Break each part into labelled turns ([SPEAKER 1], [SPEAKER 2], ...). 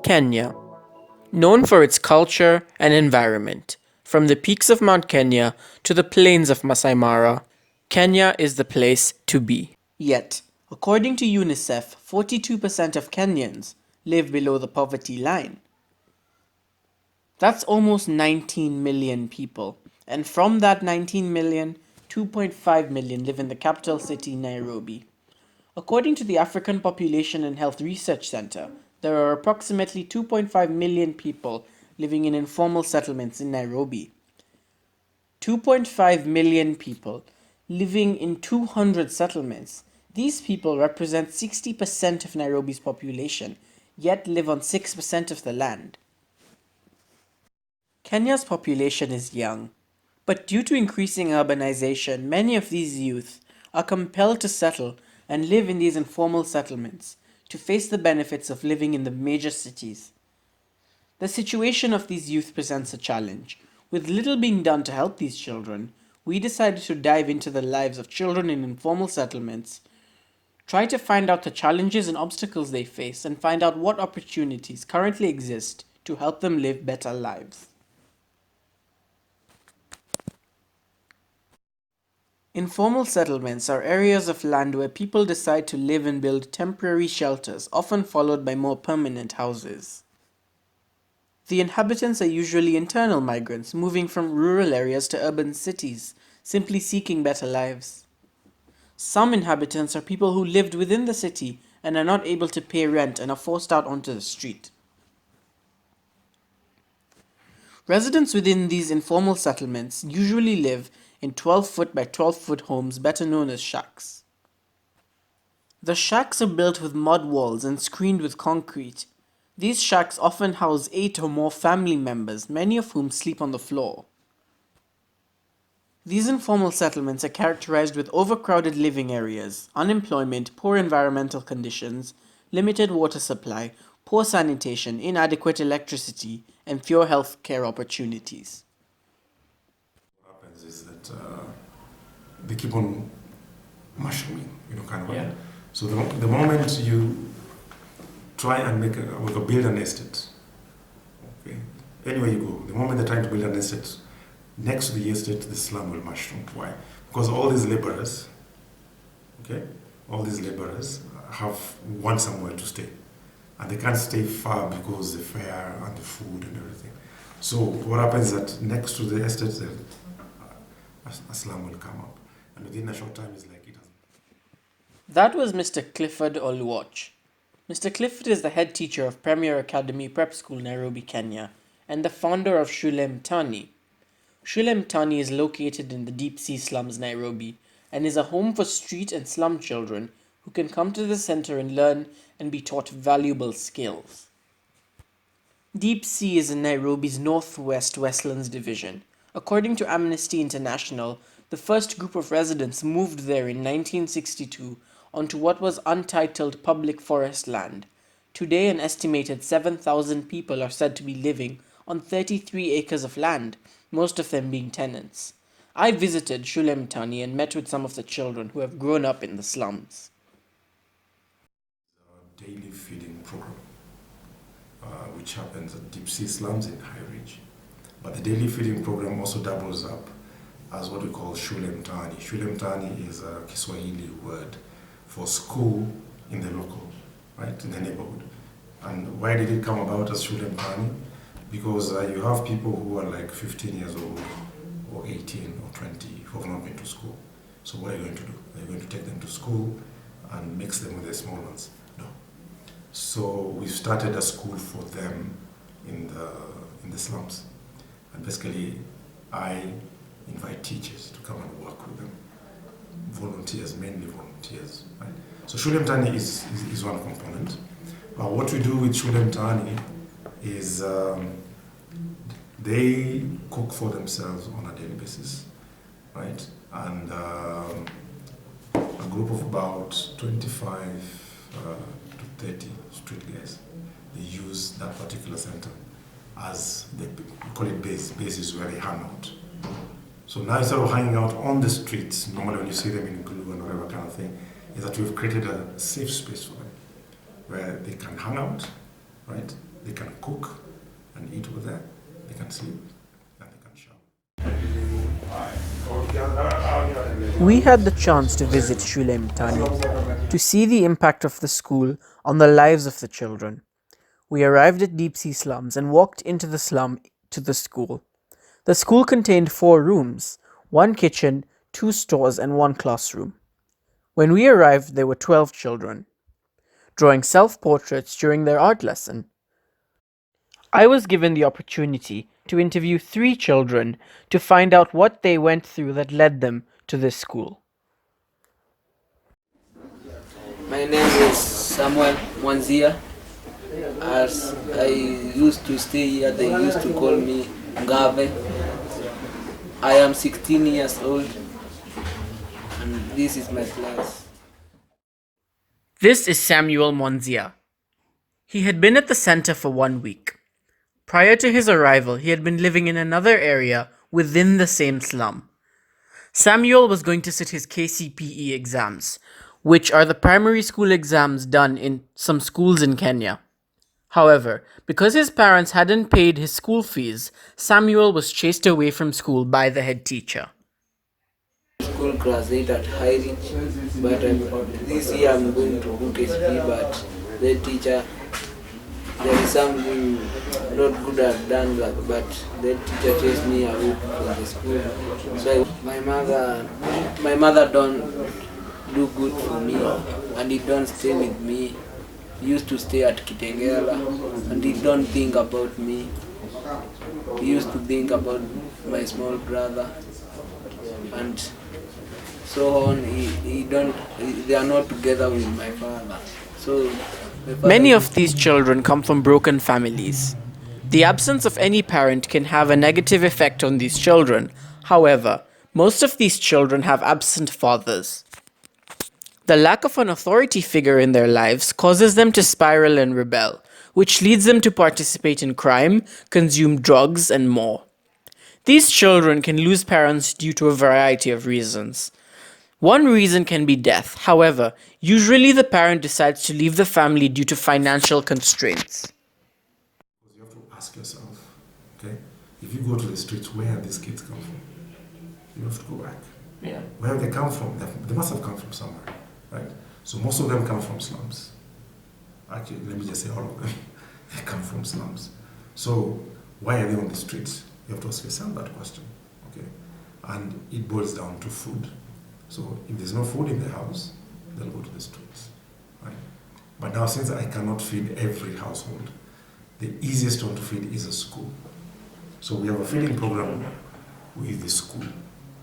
[SPEAKER 1] Kenya. Known for its culture and environment, from the peaks of Mount Kenya to the plains of Masai Mara, Kenya is the place to be. Yet, according to UNICEF, 42% of Kenyans live below the poverty line. That's almost 19 million people. And from that 19 million, 2.5 million live in the capital city, Nairobi. According to the African Population and Health Research Center, there are approximately 2.5 million people living in informal settlements in Nairobi. 2.5 million people living in 200 settlements. These people represent 60% of Nairobi's population, yet live on 6% of the land. Kenya's population is young, but due to increasing urbanization, many of these youth are compelled to settle and live in these informal settlements to face the benefits of living in the major cities. The situation of these youth presents a challenge. With little being done to help these children, we decided to dive into the lives of children in informal settlements, try to find out the challenges and obstacles they face, and find out what opportunities currently exist to help them live better lives. Informal settlements are areas of land where people decide to live and build temporary shelters, often followed by more permanent houses. The inhabitants are usually internal migrants moving from rural areas to urban cities, simply seeking better lives. Some inhabitants are people who lived within the city and are not able to pay rent and are forced out onto the street. Residents within these informal settlements usually live in 12-foot by 12-foot homes, better known as shacks. The shacks are built with mud walls and screened with concrete. These shacks often house 8 or more family members, many of whom sleep on the floor. These informal settlements are characterized with overcrowded living areas, unemployment, poor environmental conditions, limited water supply, poor sanitation, inadequate electricity, and fewer health care opportunities.
[SPEAKER 2] What happens is that they keep on mushrooming, kind of. Yeah. So the moment you try and build an estate, okay, anywhere you go, the moment they're trying to build an estate, next to the estate, the slum will mushroom. Why? Because all these laborers, have want somewhere to stay. And they can't stay far because the fare and the food and everything. So what happens is that next to the estate, a slum will come up. And within a short time, it's like it has.
[SPEAKER 1] That was Mr. Clifford Oluoch. Mr. Clifford is the head teacher of Premier Academy Prep School, Nairobi, Kenya, and the founder of Shule Mtani. Shule Mtani is located in the deep sea slums, Nairobi, and is a home for street and slum children who can come to the center and learn and be taught valuable skills. Deep Sea is in Nairobi's northwest Westlands division. According to Amnesty International, the first group of residents moved there in 1962 onto what was untitled public forest land. Today, an estimated 7,000 people are said to be living on 33 acres of land, most of them being tenants. I visited Shule Mtani and met with some of the children who have grown up in the slums.
[SPEAKER 2] Daily feeding program, which happens at deep sea slums in High Ridge. But the daily feeding program also doubles up as what we call Shule Mtani. Shule Mtani is a Kiswahili word for school in the local, right, in the neighborhood. And why did it come about as Shule Mtani? Because you have people who are like 15 years old, or 18 or 20, who have not been to school. So what are you going to do? Are you going to take them to school and mix them with the small ones? No. So we started a school for them in the slums. And basically, I invite teachers to come and work with them. Volunteers, mainly volunteers. Right? So Shule Mtani is one component. What we do with Shule Mtani is they cook for themselves on a daily basis, right? And a group of about 25 to 30 street guys, they use that particular center as we call it base. Base is where they hang out. So now instead of hanging out on the streets, normally when you see them in glue and whatever kind of thing, is that we've created a safe space for them where they can hang out, right? They can cook and eat over there. They can sleep and they can shower.
[SPEAKER 1] We had the chance to visit Shule Mtani to see the impact of the school on the lives of the children. We arrived at Deep Sea Slums and walked into the slum to the school. The school contained 4 rooms, 1 kitchen, 2 stores, and 1 classroom. When we arrived, there were 12 children, drawing self-portraits during their art lesson. I was given the opportunity to interview 3 children to find out what they went through that led them to this school.
[SPEAKER 3] My name is Samuel Mwanzia. As I used to stay here, they used to call me Gave. I am 16 years old, and this is my class.
[SPEAKER 1] This is Samuel Mwanzia. He had been at the center for 1 week. Prior to his arrival, he had been living in another area within the same slum. Samuel was going to sit his KCPE exams, which are the primary school exams done in some schools in Kenya. However, because his parents hadn't paid his school fees, Samuel was chased away from school by the head teacher.
[SPEAKER 3] School class 8 at High Ridge, but this year I'm going to book SP, but the teacher, there is something not good I've done, but the teacher chased me away from the school. So my mother don't do good for me, and he don't stay with me. He used to stay at Kitengela, and he don't think about me. He used to think about my small brother, and so on. They are not together with my father. So
[SPEAKER 1] Many of these children come from broken families. The absence of any parent can have a negative effect on these children. However, most of these children have absent fathers. The lack of an authority figure in their lives causes them to spiral and rebel, which leads them to participate in crime, consume drugs, and more. These children can lose parents due to a variety of reasons. One reason can be death. However, usually the parent decides to leave the family due to financial constraints.
[SPEAKER 2] You have to ask yourself, okay, if you go to the streets, where have these kids come from? You have to go back.
[SPEAKER 1] Yeah.
[SPEAKER 2] Where have they come from? They must have come from somewhere, right? So most of them come from slums. Actually, let me just say all of them. They come from slums. So why are they on the streets? You have to ask yourself that question, okay? And it boils down to food. So if there's no food in the house, they'll go to the streets, right? But now, since I cannot feed every household, the easiest one to feed is a school. So we have a feeding program with the school,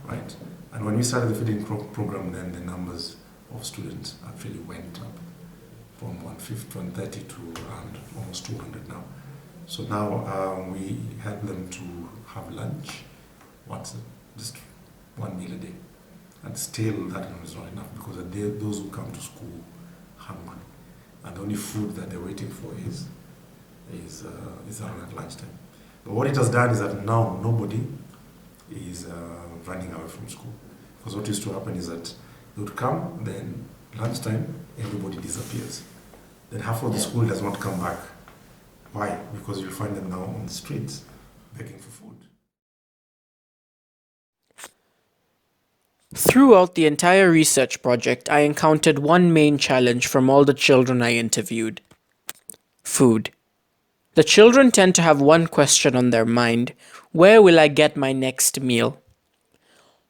[SPEAKER 2] right? And when we started the feeding program, then the numbers of students actually went up from 150, 130 to around almost 200 now. So now we help them to have lunch, just 1 meal a day. And still that is not enough because those who come to school hungry. And the only food that they're waiting for is around at lunchtime. But what it has done is that now nobody is running away from school. Because what used to happen is that they would come, then lunchtime, everybody disappears. Then half of the school does not come back. Why? Because you'll find them now on the streets begging for food.
[SPEAKER 1] Throughout the entire research project, I encountered one main challenge from all the children I interviewed: food. The children tend to have one question on their mind: where will I get my next meal?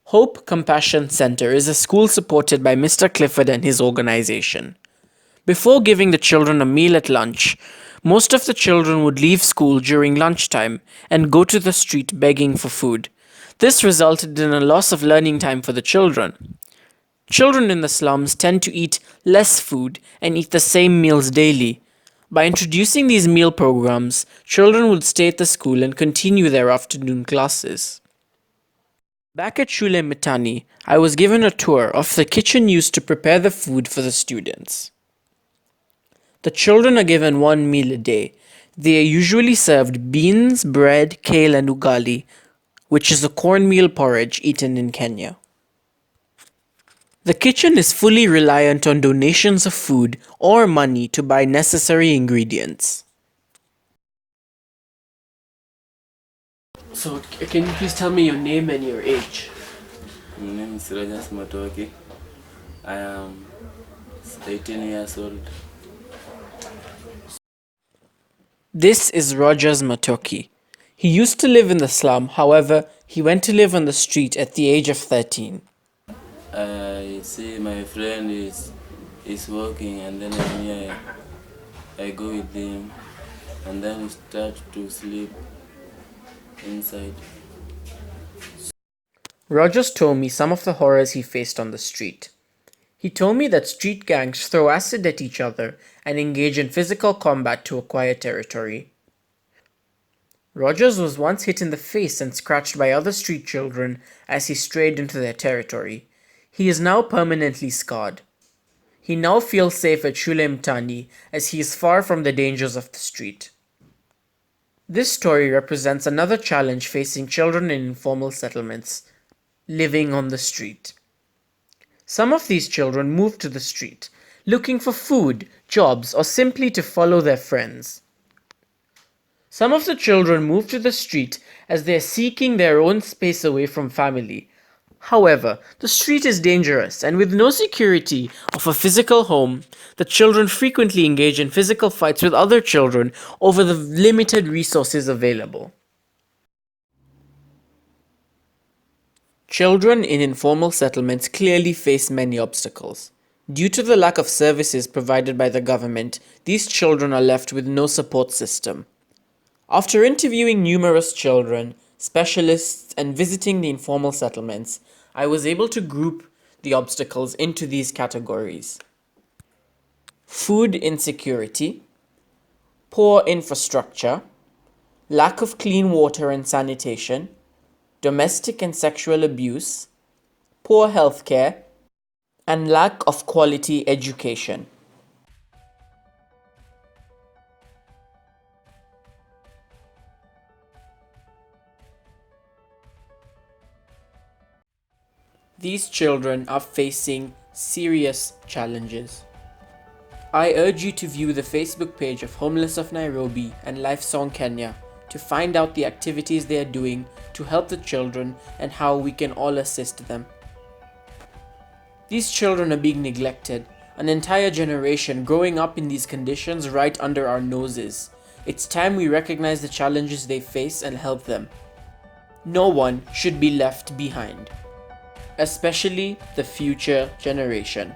[SPEAKER 1] Hope Compassion Center is a school supported by Mr. Clifford and his organization. Before giving the children a meal at lunch, most of the children would leave school during lunchtime and go to the street begging for food. This resulted in a loss of learning time for the children. Children in the slums tend to eat less food and eat the same meals daily. By introducing these meal programs, children would stay at the school and continue their afternoon classes. Back at Shule Mitani, I was given a tour of the kitchen used to prepare the food for the students. The children are given 1 meal a day. They are usually served beans, bread, kale, and ugali, which is a cornmeal porridge eaten in Kenya. The kitchen is fully reliant on donations of food or money to buy necessary ingredients. So, can you please tell me your name and your age?
[SPEAKER 4] My name is Rajas Matoki. I am 18 years old.
[SPEAKER 1] This is Rogers Matoki. He used to live in the slum, however, he went to live on the street at the age of 13.
[SPEAKER 4] I see my friend is working, and then I go with him, and then we start to sleep inside.
[SPEAKER 1] Rogers told me some of the horrors he faced on the street. He told me that street gangs throw acid at each other and engage in physical combat to acquire territory. Rogers was once hit in the face and scratched by other street children as he strayed into their territory. He is now permanently scarred. He now feels safe at Shule Mtaani as he is far from the dangers of the street. This story represents another challenge facing children in informal settlements, living on the street. Some of these children move to the street, looking for food, jobs, or simply to follow their friends. Some of the children move to the street as they are seeking their own space away from family. However, the street is dangerous, and with no security of a physical home, the children frequently engage in physical fights with other children over the limited resources available. Children in informal settlements clearly face many obstacles. Due to the lack of services provided by the government, these children are left with no support system. After interviewing numerous children, specialists, and visiting the informal settlements, I was able to group the obstacles into these categories: food insecurity, poor infrastructure, lack of clean water and sanitation, domestic and sexual abuse, poor healthcare, and lack of quality education. These children are facing serious challenges. I urge you to view the Facebook page of Homeless of Nairobi and Lifesong Kenya to find out the activities they are doing to help the children and how we can all assist them. These children are being neglected, an entire generation growing up in these conditions right under our noses. It's time we recognize the challenges they face and help them. No one should be left behind, especially the future generation.